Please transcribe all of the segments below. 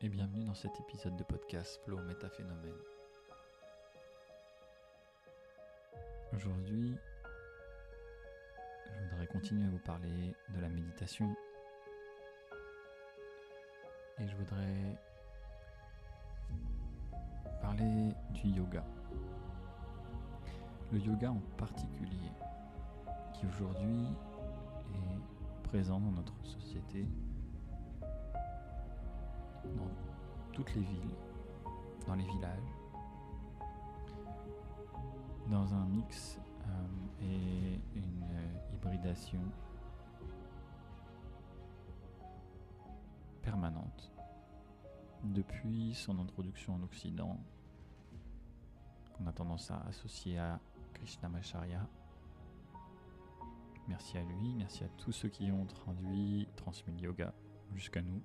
et bienvenue dans cet épisode de podcast Flow Métaphénomène. Aujourd'hui, je voudrais continuer à vous parler de la méditation et je voudrais parler du yoga. Le yoga en particulier, qui aujourd'hui est présent dans notre société, dans toutes les villes, dans les villages, dans un mix et une hybridation permanente depuis son introduction en Occident, qu'on a tendance à associer à Krishnamacharya. Merci à lui, merci à tous ceux qui ont transmis le yoga jusqu'à nous.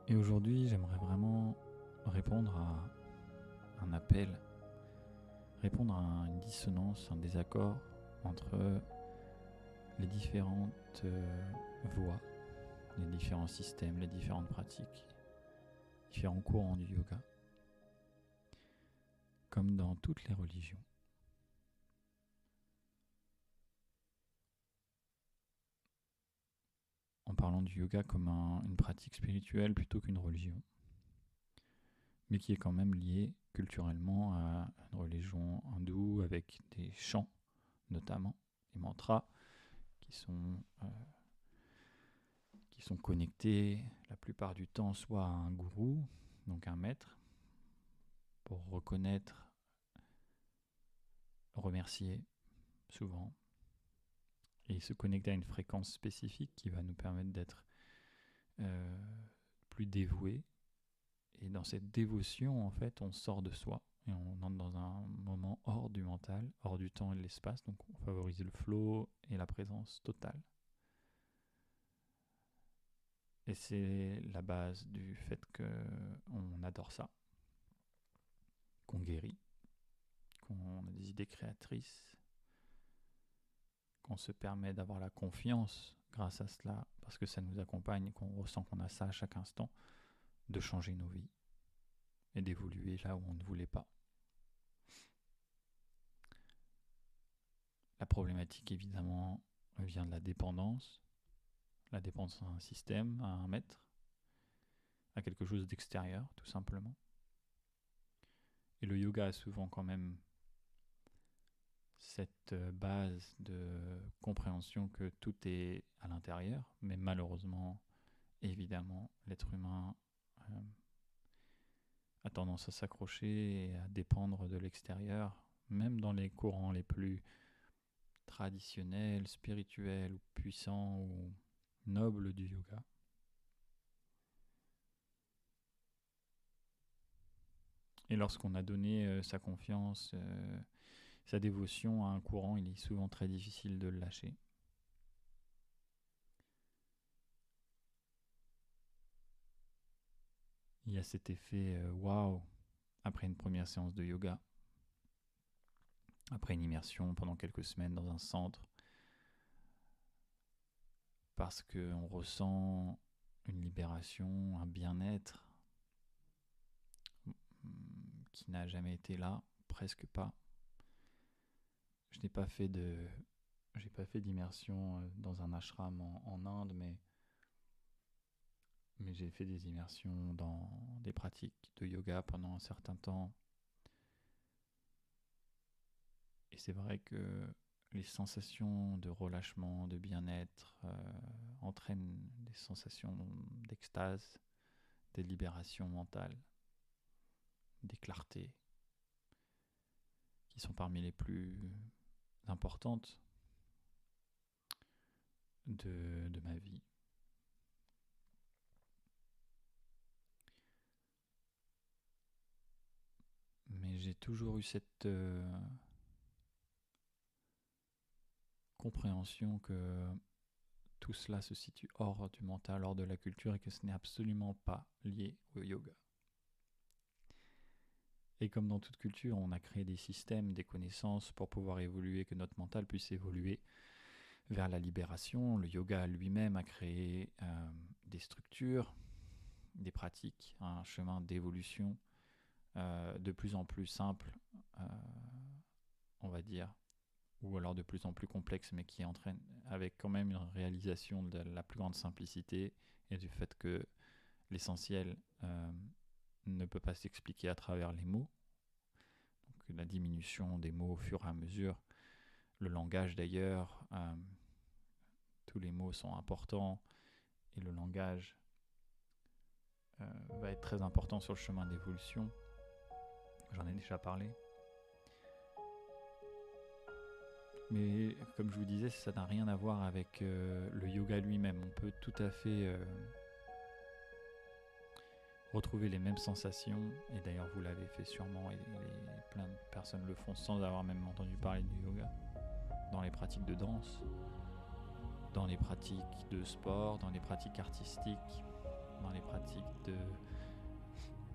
Et aujourd'hui, j'aimerais vraiment répondre à un appel, répondre à une dissonance, un désaccord entre les différentes voies, les différents systèmes, les différentes pratiques, différents courants du yoga, comme dans toutes les religions. En parlant du yoga comme une pratique spirituelle plutôt qu'une religion, mais qui est quand même liée culturellement à une religion hindoue avec des chants, notamment des mantras, qui sont connectés la plupart du temps soit à un gourou, donc un maître, pour reconnaître, remercier souvent, et se connecter à une fréquence spécifique qui va nous permettre d'être plus dévoués. Et dans cette dévotion, en fait, on sort de soi et on entre dans un moment hors du mental, hors du temps et de l'espace. Donc on favorise le flow et la présence totale. Et c'est la base du fait qu'on adore ça, qu'on guérit, qu'on a des idées créatrices, qu'on se permet d'avoir la confiance grâce à cela, parce que ça nous accompagne, qu'on ressent qu'on a ça à chaque instant, de changer nos vies et d'évoluer là où on ne voulait pas. La problématique, évidemment, vient de la dépendance à un système, à un maître, à quelque chose d'extérieur, tout simplement. Et le yoga a souvent quand même cette base de compréhension que tout est à l'intérieur, mais malheureusement, évidemment, l'être humain a tendance à s'accrocher et à dépendre de l'extérieur, même dans les courants les plus traditionnels, spirituels ou puissants ou nobles du yoga. Et lorsqu'on a donné sa confiance, sa dévotion à un courant, il est souvent très difficile de le lâcher. Il y a cet effet waouh après une première séance de yoga, après une immersion pendant quelques semaines dans un centre, parce qu'on ressent une libération, un bien-être qui n'a jamais été là, presque pas. Je n'ai pas fait d'immersion dans un ashram en Inde, mais j'ai fait des immersions dans des pratiques de yoga pendant un certain temps. Et c'est vrai que les sensations de relâchement, de bien-être entraînent des sensations d'extase, des libérations mentales, des clartés, qui sont parmi les plus importantes de ma vie. Mais j'ai toujours eu cette compréhension que tout cela se situe hors du mental, hors de la culture, et que ce n'est absolument pas lié au yoga. Et comme dans toute culture, on a créé des systèmes, des connaissances pour pouvoir évoluer, que notre mental puisse évoluer vers la libération. Le yoga lui-même a créé des structures, des pratiques, un chemin d'évolution de plus en plus simple, on va dire, ou alors de plus en plus complexe, mais qui entraîne avec quand même une réalisation de la plus grande simplicité et du fait que l'essentiel ne peut pas s'expliquer à travers les mots. Donc, la diminution des mots au fur et à mesure. Le langage d'ailleurs, tous les mots sont importants et le langage va être très important sur le chemin d'évolution. J'en ai déjà parlé. Mais comme je vous disais, ça n'a rien à voir avec le yoga lui-même. On peut tout à fait retrouver les mêmes sensations, et d'ailleurs vous l'avez fait sûrement, et plein de personnes le font sans avoir même entendu parler du yoga, dans les pratiques de danse, dans les pratiques de sport, dans les pratiques artistiques, dans les pratiques de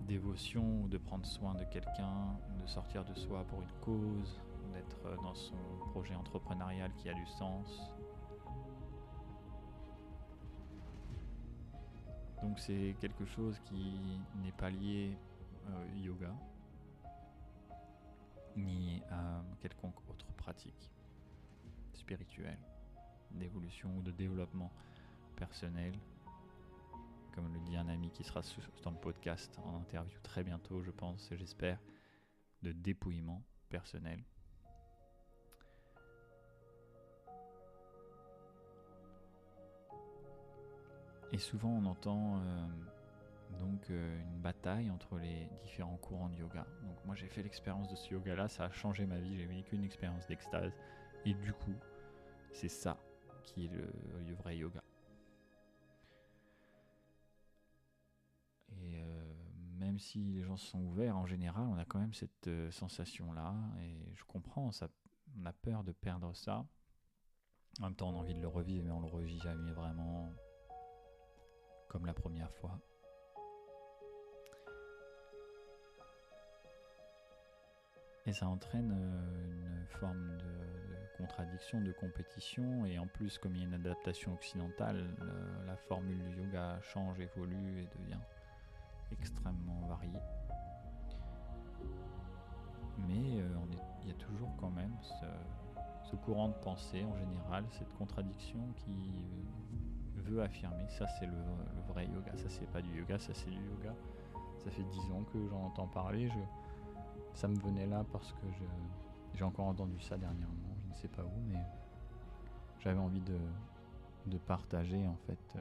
dévotion, de prendre soin de quelqu'un, de sortir de soi pour une cause, d'être dans son projet entrepreneurial qui a du sens. Donc c'est quelque chose qui n'est pas lié au yoga, ni à quelconque autre pratique spirituelle, d'évolution ou de développement personnel. Comme le dit un ami qui sera dans le podcast en interview très bientôt, je pense et j'espère, de dépouillement personnel. Et souvent on entend une bataille entre les différents courants de yoga. Donc moi j'ai fait l'expérience de ce yoga-là, ça a changé ma vie, j'ai vécu une expérience d'extase. Et du coup, c'est ça qui est le vrai yoga. Et même si les gens sont ouverts, en général, on a quand même cette sensation-là. Et je comprends, on a peur de perdre ça. En même temps, on a envie de le revivre, mais on le revit jamais vraiment comme la première fois. Et ça entraîne une forme de contradiction, de compétition. Et en plus, comme il y a une adaptation occidentale, la formule du yoga change, évolue et devient extrêmement variée. Mais il y a toujours quand même ce courant de pensée en général, cette contradiction qui veut affirmer ça c'est le vrai yoga, ça c'est pas du yoga, ça c'est du yoga. Ça fait 10 ans que j'en entends parler, ça me venait là parce que j'ai encore entendu ça dernièrement, je ne sais pas où, mais j'avais envie de partager en fait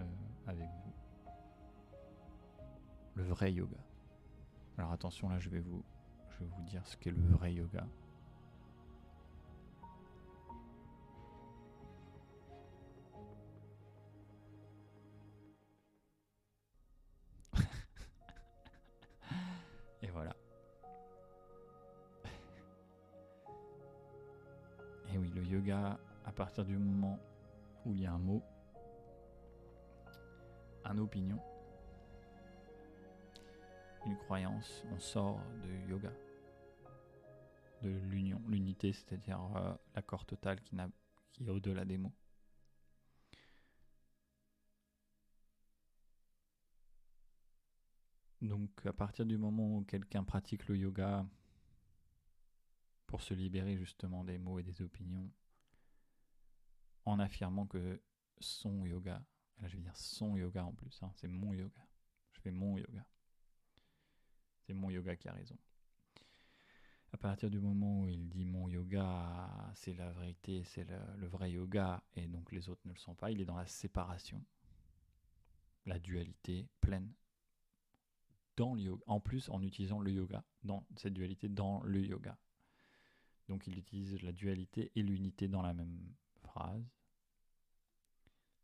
avec vous le vrai yoga. Alors attention, là je vais vous dire ce qu'est le vrai yoga. Et voilà. Et oui, le yoga, à partir du moment où il y a un mot, une opinion, une croyance, on sort de yoga, de l'union, l'unité, c'est-à-dire l'accord total qui est au-delà des mots. Donc à partir du moment où quelqu'un pratique le yoga pour se libérer justement des mots et des opinions, en affirmant que son yoga, là je vais dire son yoga en plus, c'est mon yoga, je fais mon yoga, c'est mon yoga qui a raison. À partir du moment où il dit mon yoga, c'est la vérité, c'est le vrai yoga, et donc les autres ne le sont pas, il est dans la séparation, la dualité pleine, dans le yoga, en plus en utilisant le yoga, dans cette dualité dans le yoga. Donc il utilise la dualité et l'unité dans la même phrase,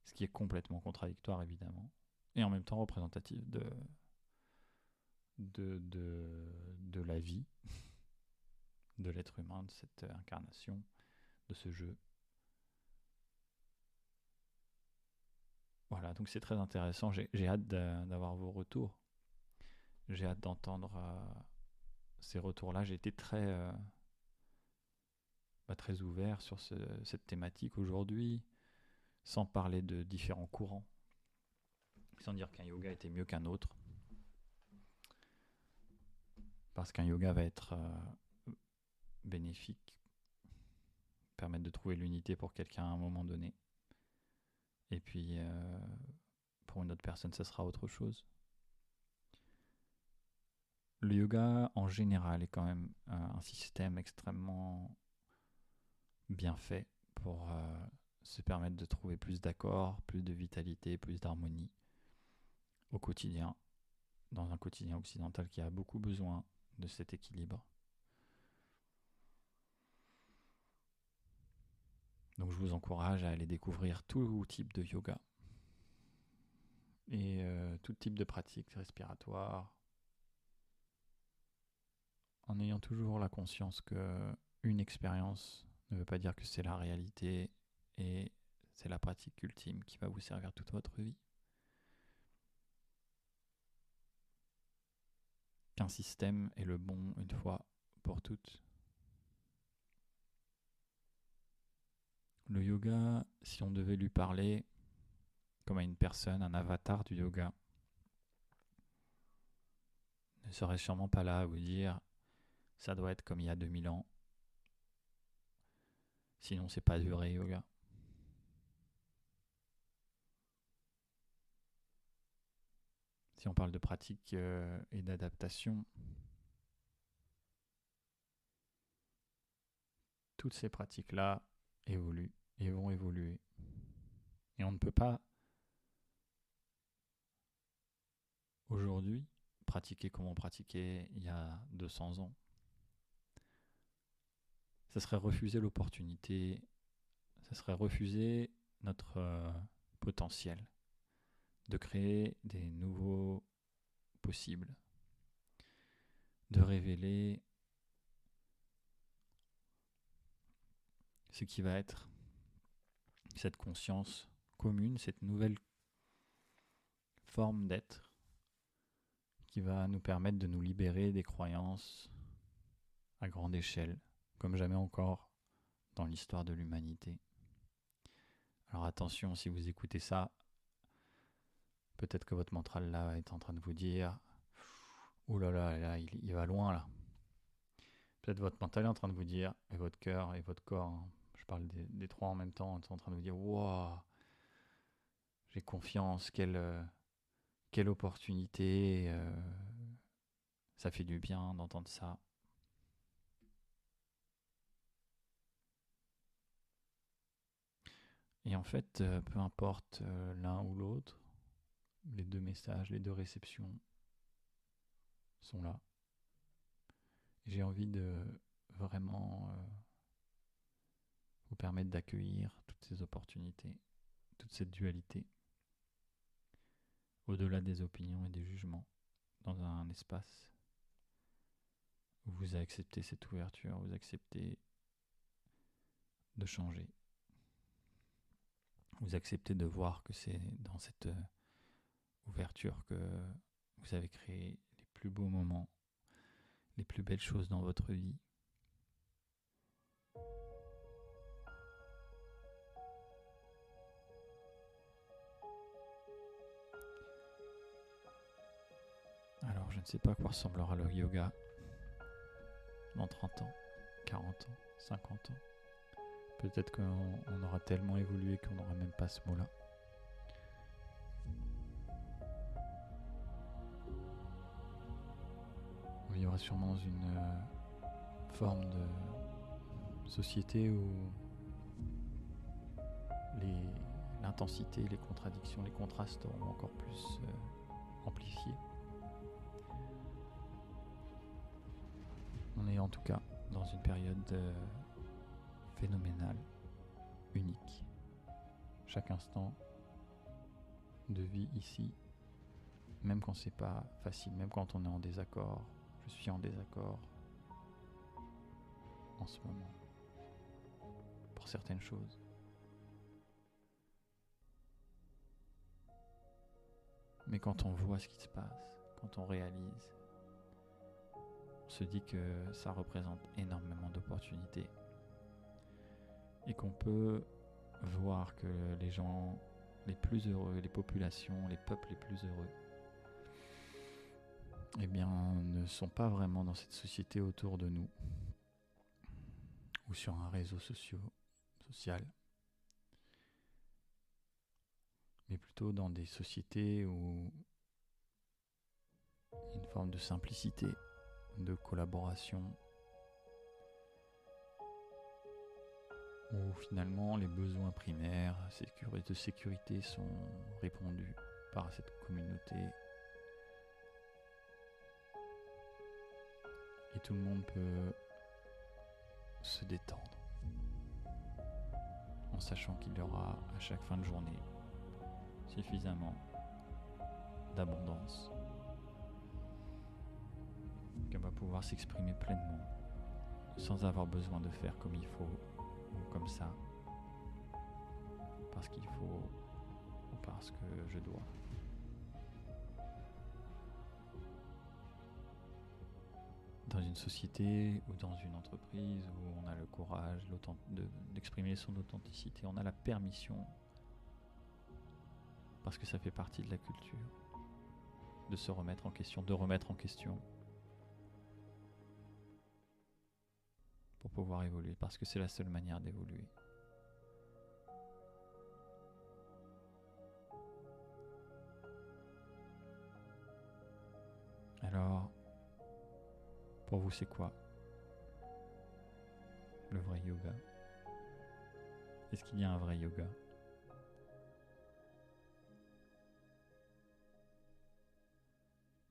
ce qui est complètement contradictoire évidemment, et en même temps représentatif de la vie, de l'être humain, de cette incarnation, de ce jeu. Voilà, donc c'est très intéressant, j'ai hâte d'avoir vos retours, j'ai hâte d'entendre ces retours-là, j'ai été très ouvert sur cette thématique aujourd'hui. sans parler de différents courants, sans dire qu'un yoga était mieux qu'un autre, parce qu'un yoga va être bénéfique, permettre de trouver l'unité pour quelqu'un à un moment donné, et puis pour une autre personne, ça sera autre chose. Le yoga, en général, est quand même un système extrêmement bien fait pour se permettre de trouver plus d'accords, plus de vitalité, plus d'harmonie au quotidien, dans un quotidien occidental qui a beaucoup besoin de cet équilibre. Donc je vous encourage à aller découvrir tout type de yoga et tout type de pratique respiratoire, en ayant toujours la conscience que une expérience ne veut pas dire que c'est la réalité et c'est la pratique ultime qui va vous servir toute votre vie. Qu'un système est le bon une fois pour toutes. Le yoga, si on devait lui parler comme à une personne, un avatar du yoga, ne serait sûrement pas là à vous dire ça doit être comme il y a 2000 ans. Sinon, c'est pas du vrai yoga. Si on parle de pratique et d'adaptation, toutes ces pratiques-là évoluent et vont évoluer. Et on ne peut pas, aujourd'hui, pratiquer comme on pratiquait il y a 200 ans. Ça serait refuser l'opportunité, ça serait refuser notre potentiel de créer des nouveaux possibles, de révéler ce qui va être cette conscience commune, cette nouvelle forme d'être qui va nous permettre de nous libérer des croyances à grande échelle, comme jamais encore dans l'histoire de l'humanité. Alors attention, si vous écoutez ça, peut-être que votre mental là est en train de vous dire « Oh là là, là il va loin là ». Peut-être votre mental est en train de vous dire, et votre cœur et votre corps, hein, je parle des trois en même temps, est en train de vous dire « Wow, j'ai confiance, quelle opportunité, ça fait du bien d'entendre ça ». Et en fait, peu importe l'un ou l'autre, les deux messages, les deux réceptions sont là. J'ai envie de vraiment vous permettre d'accueillir toutes ces opportunités, toute cette dualité, au-delà des opinions et des jugements, dans un espace où vous acceptez cette ouverture, vous acceptez de changer. Vous acceptez de voir que c'est dans cette ouverture que vous avez créé les plus beaux moments, les plus belles choses dans votre vie. Alors, je ne sais pas à quoi ressemblera le yoga dans 30 ans, 40 ans, 50 ans. Peut-être qu'on aura tellement évolué qu'on n'aura même pas ce mot-là. On vivra sûrement dans une forme de société où l'intensité, les contradictions, les contrastes seront encore plus amplifiés. On est en tout cas dans une période phénoménale, unique. Chaque instant de vie ici, même quand c'est pas facile, même quand on est en désaccord, je suis en désaccord en ce moment pour certaines choses. Mais quand on voit ce qui se passe, quand on réalise, on se dit que ça représente énormément d'opportunités et qu'on peut voir que les gens les plus heureux, les populations, les peuples les plus heureux, eh bien, ne sont pas vraiment dans cette société autour de nous, ou sur un réseau social, mais plutôt dans des sociétés où une forme de simplicité, de collaboration, où finalement les besoins primaires de sécurité sont répondus par cette communauté et tout le monde peut se détendre en sachant qu'il y aura à chaque fin de journée suffisamment d'abondance, qu'on va pouvoir s'exprimer pleinement sans avoir besoin de faire comme il faut ou comme ça, parce qu'il faut ou parce que je dois. Dans une société ou dans une entreprise où on a le courage d'exprimer son authenticité, on a la permission, parce que ça fait partie de la culture, de se remettre en question, de remettre en question pour pouvoir évoluer, parce que c'est la seule manière d'évoluer. Alors, pour vous, c'est quoi le vrai yoga? Est-ce qu'il y a un vrai yoga?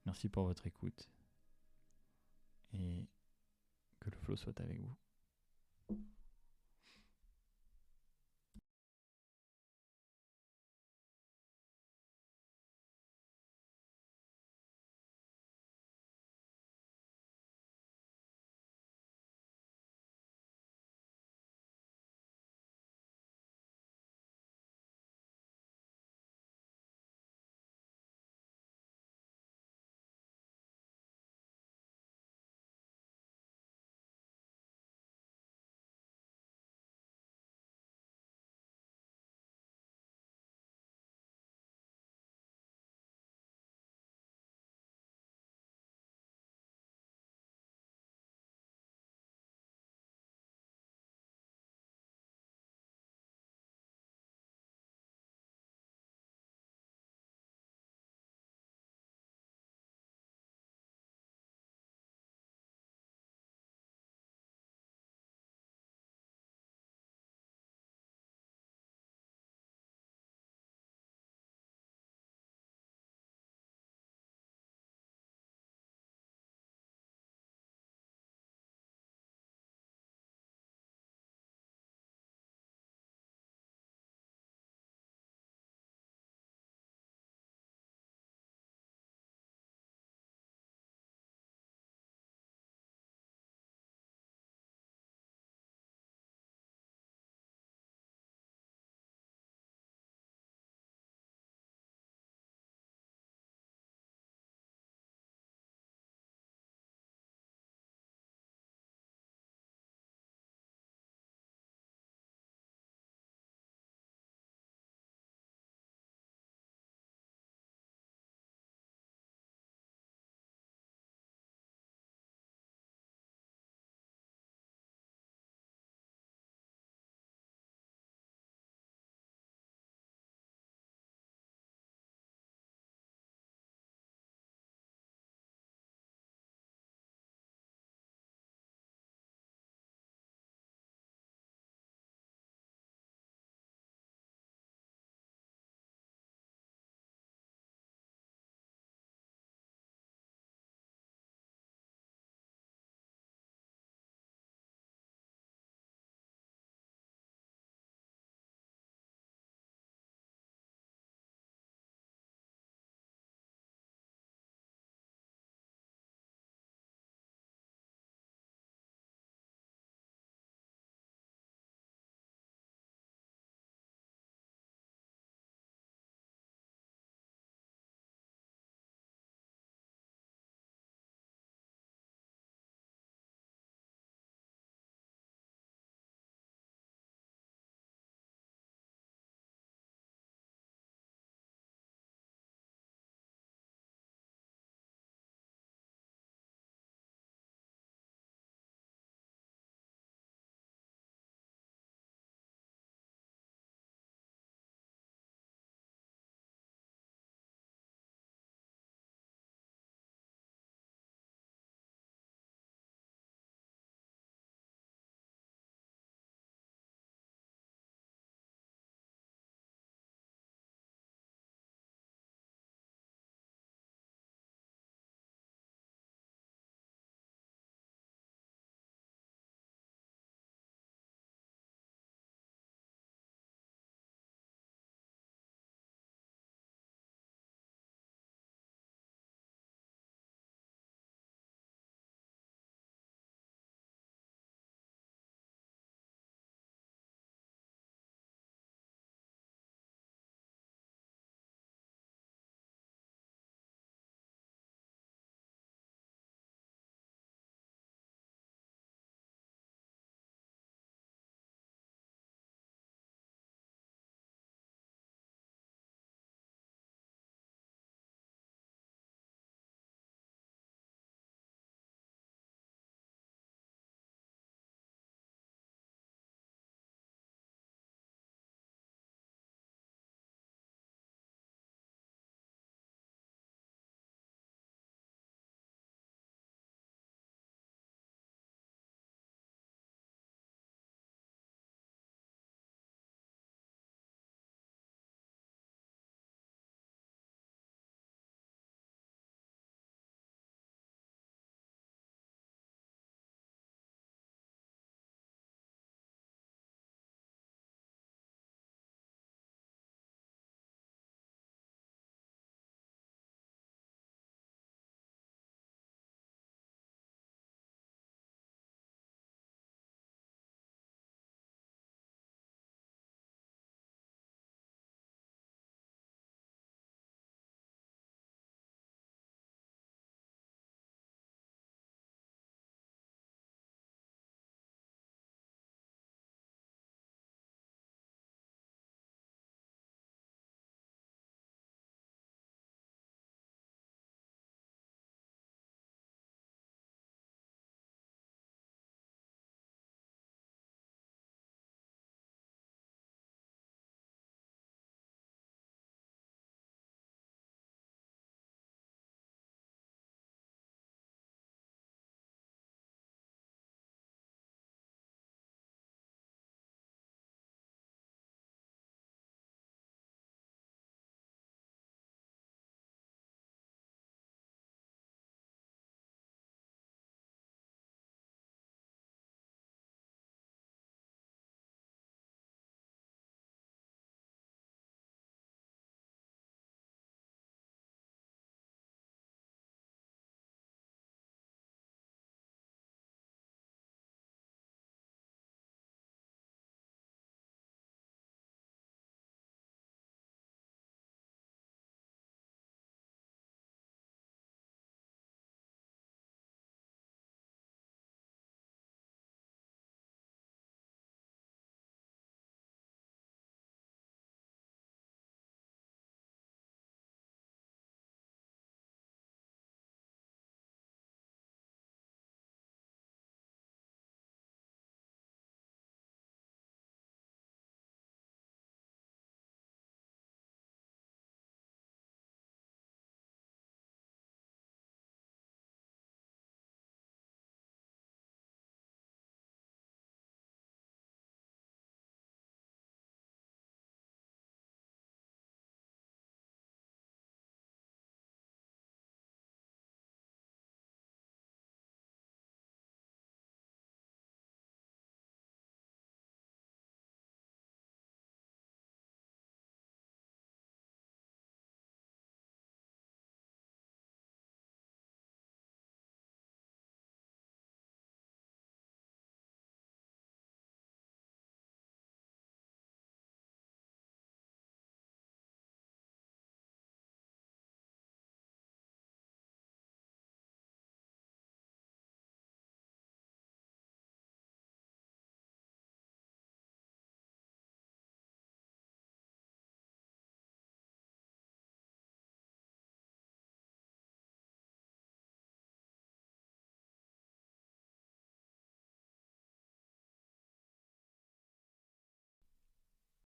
Merci pour votre écoute et que le flow soit avec vous.